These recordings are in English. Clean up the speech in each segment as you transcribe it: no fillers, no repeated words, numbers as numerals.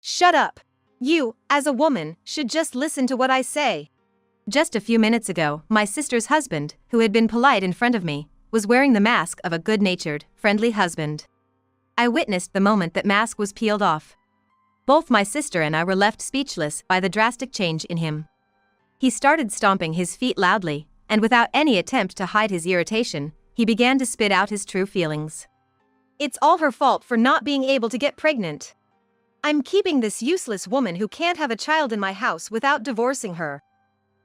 Shut up. You, as a woman, should just listen to what I say. Just a few minutes ago, my sister's husband, who had been polite in front of me, was wearing the mask of a good-natured, friendly husband. I witnessed the moment that mask was peeled off. Both my sister and I were left speechless by the drastic change in him. He started stomping his feet loudly, and without any attempt to hide his irritation, he began to spit out his true feelings. It's all her fault for not being able to get pregnant. I'm keeping this useless woman who can't have a child in my house without divorcing her.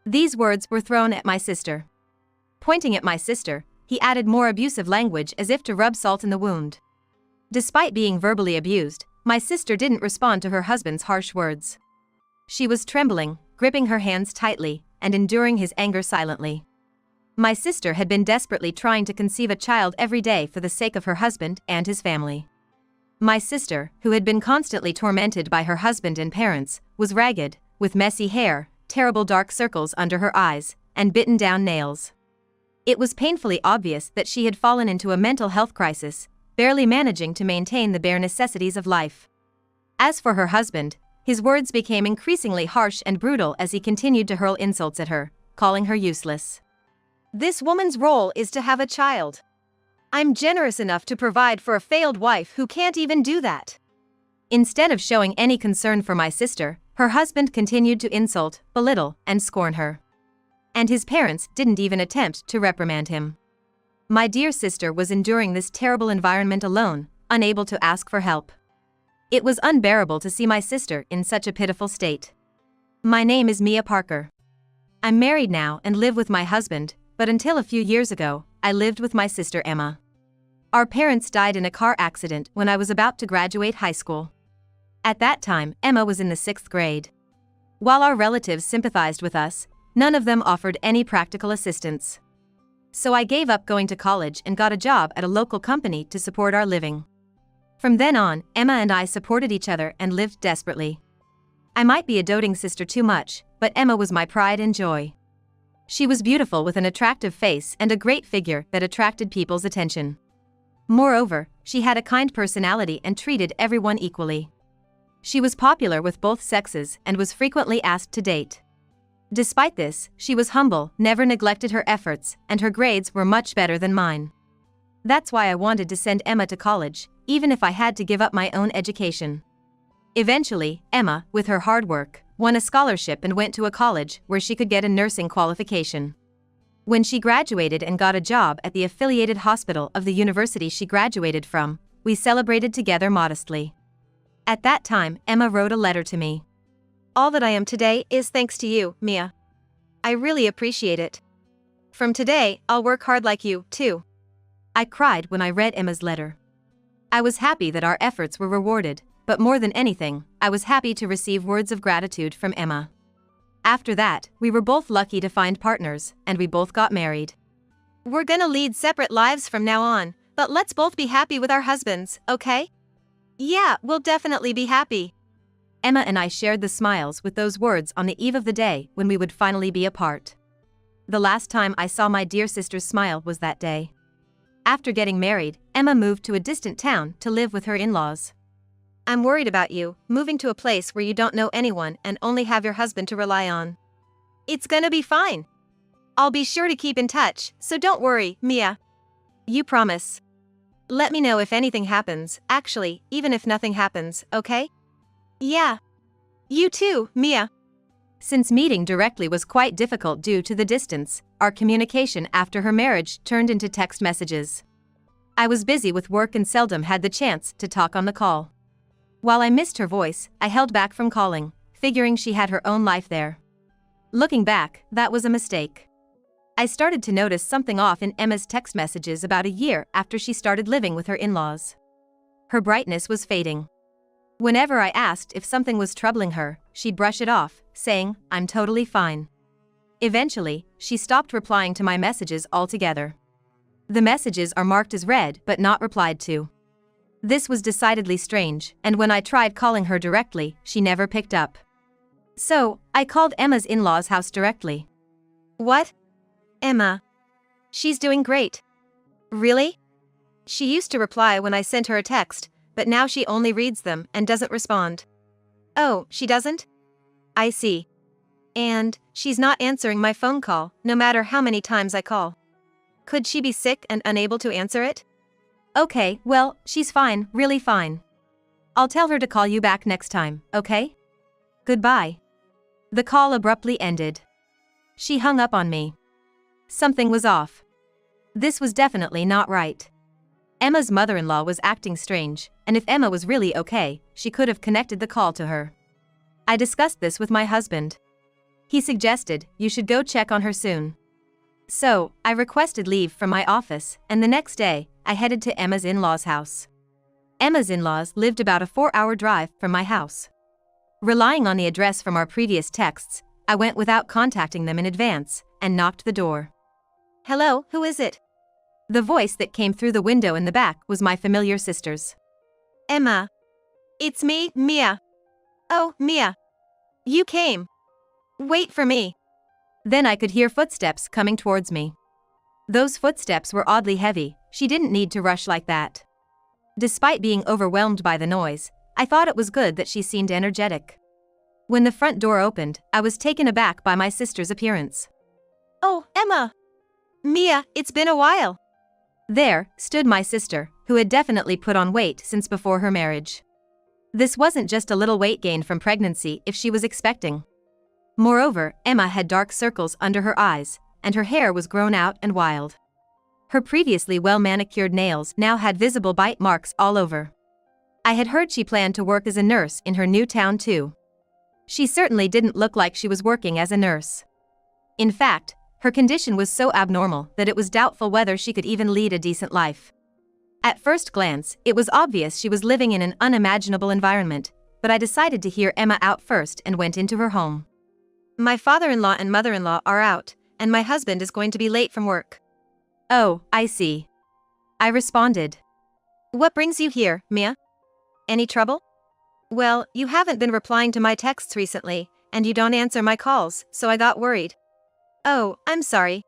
These words were thrown at my sister. Pointing at my sister, he added more abusive language as if to rub salt in the wound. Despite being verbally abused, my sister didn't respond to her husband's harsh words. She was trembling, gripping her hands tightly, and enduring his anger silently. My sister had been desperately trying to conceive a child every day for the sake of her husband and his family. My sister, who had been constantly tormented by her husband and parents, was ragged, with messy hair, terrible dark circles under her eyes, and bitten-down nails. It was painfully obvious that she had fallen into a mental health crisis, barely managing to maintain the bare necessities of life. As for her husband, his words became increasingly harsh and brutal as he continued to hurl insults at her, calling her useless. This woman's role is to have a child. I'm generous enough to provide for a failed wife who can't even do that. Instead of showing any concern for my sister, her husband continued to insult, belittle, and scorn her. And his parents didn't even attempt to reprimand him. My dear sister was enduring this terrible environment alone, unable to ask for help. It was unbearable to see my sister in such a pitiful state. My name is Mia Parker. I'm married now and live with my husband, but until a few years ago, I lived with my sister Emma. Our parents died in a car accident when I was about to graduate high school. At that time, Emma was in the 6th grade. While our relatives sympathized with us, none of them offered any practical assistance. So I gave up going to college and got a job at a local company to support our living. From then on, Emma and I supported each other and lived desperately. I might be a doting sister too much, but Emma was my pride and joy. She was beautiful with an attractive face and a great figure that attracted people's attention. Moreover, she had a kind personality and treated everyone equally. She was popular with both sexes and was frequently asked to date. Despite this, she was humble, never neglected her efforts, and her grades were much better than mine. That's why I wanted to send Emma to college, even if I had to give up my own education. Eventually, Emma, with her hard work, won a scholarship and went to a college where she could get a nursing qualification. When she graduated and got a job at the affiliated hospital of the university she graduated from, we celebrated together modestly. At that time, Emma wrote a letter to me. All that I am today is thanks to you, Mia. I really appreciate it. From today, I'll work hard like you, too. I cried when I read Emma's letter. I was happy that our efforts were rewarded, but more than anything, I was happy to receive words of gratitude from Emma. After that, we were both lucky to find partners, and we both got married. We're gonna lead separate lives from now on, but let's both be happy with our husbands, okay? Yeah, we'll definitely be happy. Emma and I shared the smiles with those words on the eve of the day when we would finally be apart. The last time I saw my dear sister's smile was that day. After getting married, Emma moved to a distant town to live with her in-laws. I'm worried about you, moving to a place where you don't know anyone and only have your husband to rely on. It's gonna be fine. I'll be sure to keep in touch, so don't worry, Mia. You promise. Let me know if anything happens, actually, even if nothing happens, okay? Yeah. You too, Mia. Since meeting directly was quite difficult due to the distance, our communication after her marriage turned into text messages. I was busy with work and seldom had the chance to talk on the call. While I missed her voice, I held back from calling, figuring she had her own life there. Looking back, that was a mistake. I started to notice something off in Emma's text messages about a year after she started living with her in-laws. Her brightness was fading. Whenever I asked if something was troubling her, she'd brush it off, saying, "I'm totally fine." Eventually, she stopped replying to my messages altogether. The messages are marked as read but not replied to. This was decidedly strange, and when I tried calling her directly, she never picked up. So, I called Emma's in-laws' house directly. What? Emma. She's doing great. Really? She used to reply when I sent her a text, but now she only reads them and doesn't respond. Oh, she doesn't? I see. And she's not answering my phone call, no matter how many times I call. Could she be sick and unable to answer it? Okay, well, she's fine, really fine. I'll tell her to call you back next time, okay? Goodbye. The call abruptly ended. She hung up on me. Something was off. This was definitely not right. Emma's mother-in-law was acting strange, and if Emma was really okay, she could have connected the call to her. I discussed this with my husband. He suggested you should go check on her soon. So, I requested leave from my office, and the next day, I headed to Emma's in-laws' house. Emma's in-laws lived about a 4-hour drive from my house. Relying on the address from our previous texts, I went without contacting them in advance, and knocked the door. Hello, who is it? The voice that came through the window in the back was my familiar sister's. Emma. It's me, Mia. Oh, Mia. You came. Wait for me. Then I could hear footsteps coming towards me. Those footsteps were oddly heavy. She didn't need to rush like that. Despite being overwhelmed by the noise, I thought it was good that she seemed energetic. When the front door opened, I was taken aback by my sister's appearance. Oh, Emma! Mia, it's been a while. There stood my sister, who had definitely put on weight since before her marriage. This wasn't just a little weight gain from pregnancy if she was expecting. Moreover, Emma had dark circles under her eyes, and her hair was grown out and wild. Her previously well-manicured nails now had visible bite marks all over. I had heard she planned to work as a nurse in her new town too. She certainly didn't look like she was working as a nurse. In fact, her condition was so abnormal that it was doubtful whether she could even lead a decent life. At first glance, it was obvious she was living in an unimaginable environment, but I decided to hear Emma out first and went into her home. My father-in-law and mother-in-law are out, and my husband is going to be late from work. Oh, I see. I responded. What brings you here, Mia? Any trouble? Well, you haven't been replying to my texts recently, and you don't answer my calls, so I got worried. Oh, I'm sorry.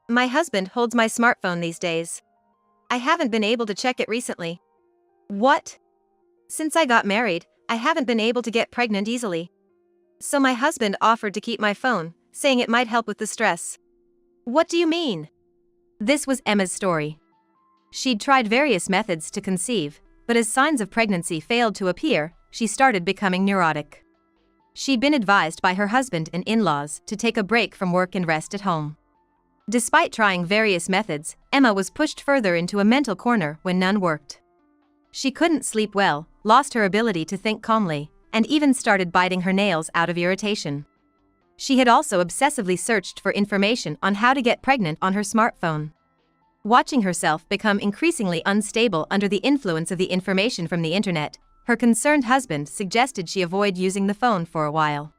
My husband holds my smartphone these days. I haven't been able to check it recently. What? Since I got married, I haven't been able to get pregnant easily. So my husband offered to keep my phone, saying it might help with the stress. What do you mean? This was Emma's story. She'd tried various methods to conceive, but as signs of pregnancy failed to appear, she started becoming neurotic. She'd been advised by her husband and in-laws to take a break from work and rest at home. Despite trying various methods, Emma was pushed further into a mental corner when none worked. She couldn't sleep well, lost her ability to think calmly, and even started biting her nails out of irritation. She had also obsessively searched for information on how to get pregnant on her smartphone. Watching herself become increasingly unstable under the influence of the information from the internet, her concerned husband suggested she avoid using the phone for a while.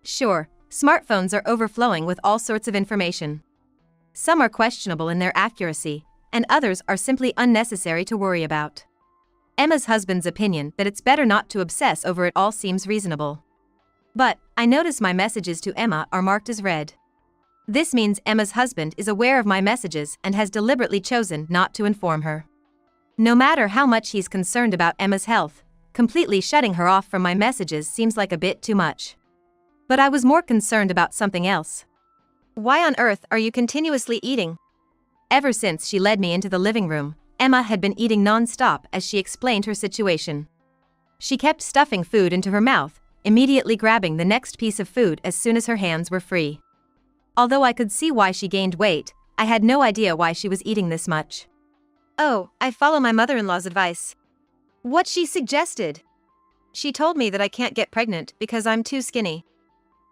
Sure, smartphones are overflowing with all sorts of information. Some are questionable in their accuracy, and others are simply unnecessary to worry about. Emma's husband's opinion that it's better not to obsess over it all seems reasonable. But, I notice my messages to Emma are marked as read. This means Emma's husband is aware of my messages and has deliberately chosen not to inform her. No matter how much he's concerned about Emma's health, completely shutting her off from my messages seems like a bit too much. But I was more concerned about something else. Why on earth are you continuously eating? Ever since she led me into the living room, Emma had been eating non-stop as she explained her situation. She kept stuffing food into her mouth, immediately grabbing the next piece of food as soon as her hands were free. Although I could see why she gained weight, I had no idea why she was eating this much. Oh, I follow my mother-in-law's advice. What she suggested? She told me that I can't get pregnant because I'm too skinny.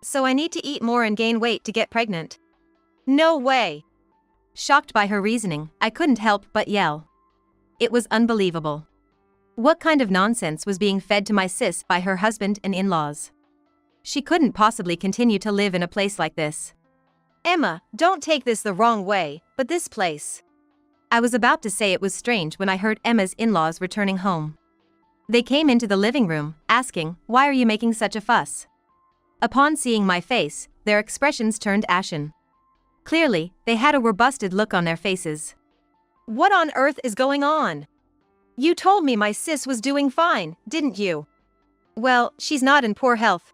So I need to eat more and gain weight to get pregnant. No way! Shocked by her reasoning, I couldn't help but yell. It was unbelievable. What kind of nonsense was being fed to my sis by her husband and in-laws? She couldn't possibly continue to live in a place like this. Emma, don't take this the wrong way, but this place. I was about to say it was strange when I heard Emma's in-laws returning home. They came into the living room, asking, "Why are you making such a fuss?" Upon seeing my face, their expressions turned ashen. Clearly, they had a rebusted look on their faces. What on earth is going on? You told me my sis was doing fine, didn't you? Well, she's not in poor health.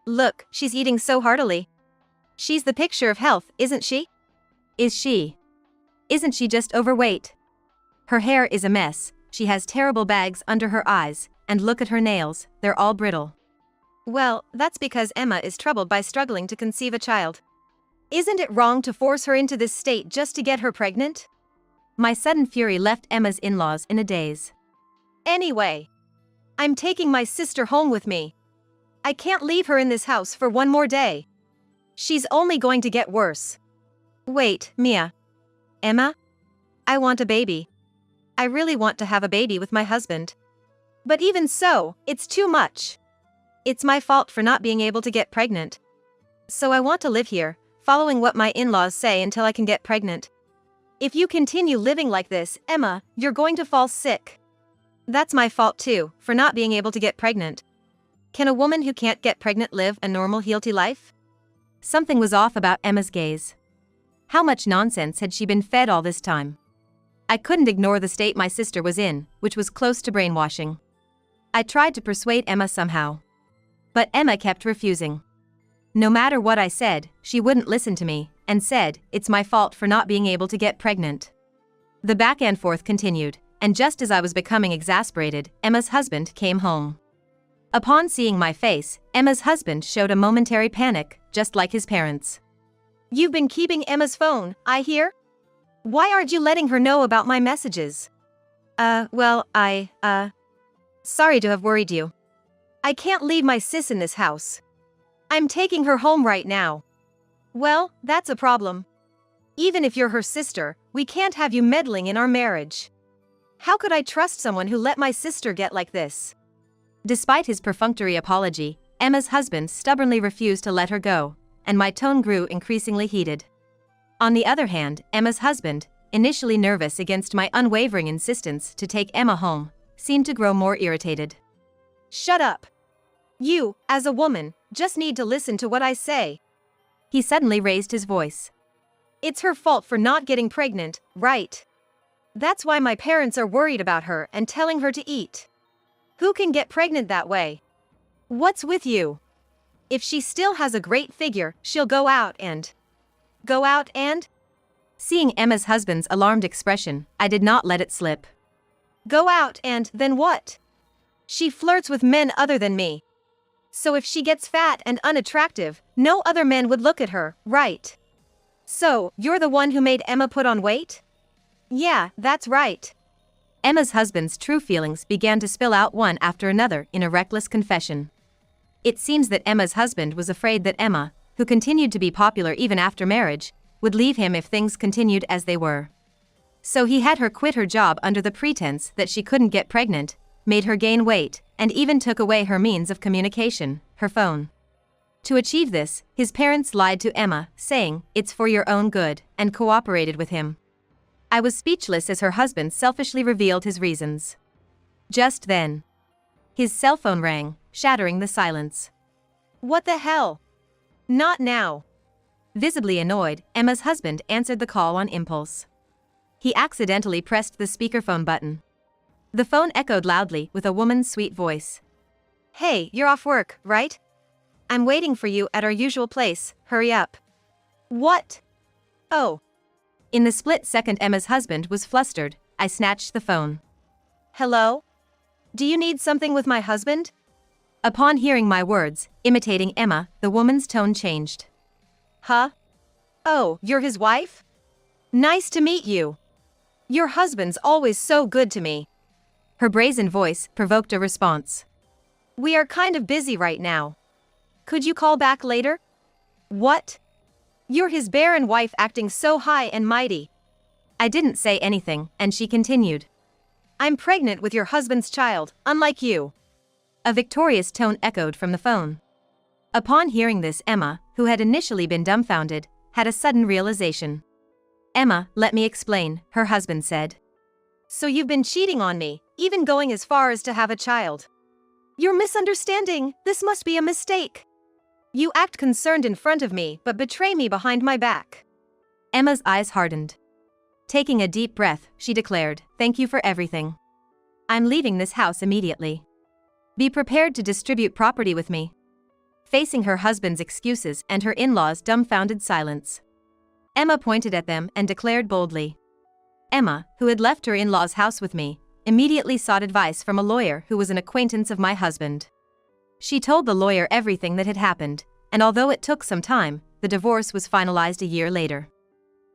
Look, she's eating so heartily. She's the picture of health, isn't she? Is she? Isn't she just overweight? Her hair is a mess, she has terrible bags under her eyes, and look at her nails, they're all brittle. Well, that's because Emma is troubled by struggling to conceive a child. Isn't it wrong to force her into this state just to get her pregnant? My sudden fury left Emma's in-laws in a daze. Anyway, I'm taking my sister home with me. I can't leave her in this house for one more day. She's only going to get worse. Wait, Mia. Emma? I want a baby. I really want to have a baby with my husband. But even so, it's too much. It's my fault for not being able to get pregnant. So I want to live here, following what my in-laws say until I can get pregnant. If you continue living like this, Emma, you're going to fall sick. That's my fault too, for not being able to get pregnant. Can a woman who can't get pregnant live a normal, healthy life? Something was off about Emma's gaze. How much nonsense had she been fed all this time? I couldn't ignore the state my sister was in, which was close to brainwashing. I tried to persuade Emma somehow. But Emma kept refusing. No matter what I said, she wouldn't listen to me, and said, it's my fault for not being able to get pregnant. The back and forth continued, and just as I was becoming exasperated, Emma's husband came home. Upon seeing my face, Emma's husband showed a momentary panic, just like his parents. You've been keeping Emma's phone, I hear? Why aren't you letting her know about my messages? Sorry to have worried you. I can't leave my sis in this house. I'm taking her home right now. Well, that's a problem. Even if you're her sister, we can't have you meddling in our marriage. How could I trust someone who let my sister get like this? Despite his perfunctory apology, Emma's husband stubbornly refused to let her go, and my tone grew increasingly heated. On the other hand, Emma's husband, initially nervous against my unwavering insistence to take Emma home, seemed to grow more irritated. Shut up. You, as a woman, just need to listen to what I say. He suddenly raised his voice. It's her fault for not getting pregnant, right? That's why my parents are worried about her and telling her to eat. Who can get pregnant that way? What's with you? If she still has a great figure, she'll go out and... Seeing Emma's husband's alarmed expression, I did not let it slip. Go out and then what? She flirts with men other than me. So if she gets fat and unattractive, no other men would look at her, right? So, you're the one who made Emma put on weight? Yeah, that's right. Emma's husband's true feelings began to spill out one after another in a reckless confession. It seems that Emma's husband was afraid that Emma, who continued to be popular even after marriage, would leave him if things continued as they were. So he had her quit her job under the pretense that she couldn't get pregnant, made her gain weight, and even took away her means of communication, her phone. To achieve this, his parents lied to Emma, saying, it's for your own good, and cooperated with him. I was speechless as her husband selfishly revealed his reasons. Just then, his cell phone rang, shattering the silence. What the hell? Not now. Visibly annoyed, Emma's husband answered the call on impulse. He accidentally pressed the speakerphone button. The phone echoed loudly with a woman's sweet voice. Hey, you're off work, right? I'm waiting for you at our usual place, hurry up. What? Oh. In the split second Emma's husband was flustered, I snatched the phone. Hello? Do you need something with my husband? Upon hearing my words, imitating Emma, the woman's tone changed. Huh? Oh, you're his wife? Nice to meet you. Your husband's always so good to me. Her brazen voice provoked a response. We are kind of busy right now. Could you call back later? What? You're his barren wife acting so high and mighty. I didn't say anything, and she continued. I'm pregnant with your husband's child, unlike you. A victorious tone echoed from the phone. Upon hearing this, Emma, who had initially been dumbfounded, had a sudden realization. Emma, let me explain, her husband said. So you've been cheating on me, even going as far as to have a child. You're misunderstanding, this must be a mistake. You act concerned in front of me but betray me behind my back. Emma's eyes hardened. Taking a deep breath, she declared, thank you for everything. I'm leaving this house immediately. Be prepared to distribute property with me. Facing her husband's excuses and her in-laws' dumbfounded silence, Emma pointed at them and declared boldly. Emma, who had left her in-laws' house with me, immediately sought advice from a lawyer who was an acquaintance of my husband. She told the lawyer everything that had happened, and although it took some time, the divorce was finalized a year later.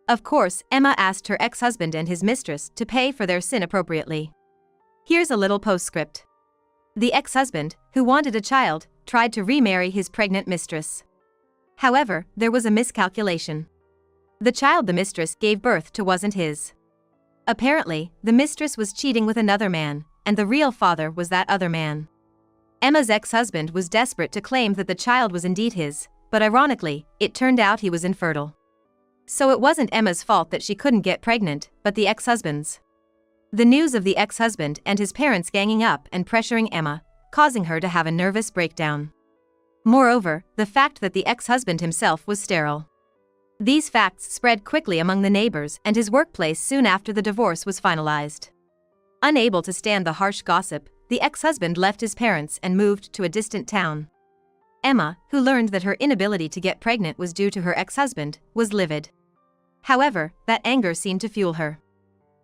Of course, Emma asked her ex-husband and his mistress to pay for their sin appropriately. Here's a little postscript. The ex-husband, who wanted a child, tried to remarry his pregnant mistress. However, there was a miscalculation. The child the mistress gave birth to wasn't his. Apparently, the mistress was cheating with another man, and the real father was that other man. Emma's ex-husband was desperate to claim that the child was indeed his, but ironically, it turned out he was infertile. So it wasn't Emma's fault that she couldn't get pregnant, but the ex-husband's. The news of the ex-husband and his parents ganging up and pressuring Emma, causing her to have a nervous breakdown. Moreover, the fact that the ex-husband himself was sterile. These facts spread quickly among the neighbors and his workplace soon after the divorce was finalized. Unable to stand the harsh gossip, the ex-husband left his parents and moved to a distant town. Emma, who learned that her inability to get pregnant was due to her ex-husband, was livid. However, that anger seemed to fuel her.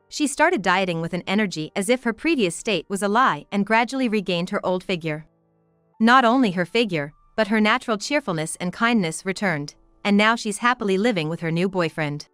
She started dieting with an energy as if her previous state was a lie and gradually regained her old figure. Not only her figure, but her natural cheerfulness and kindness returned, and now she's happily living with her new boyfriend.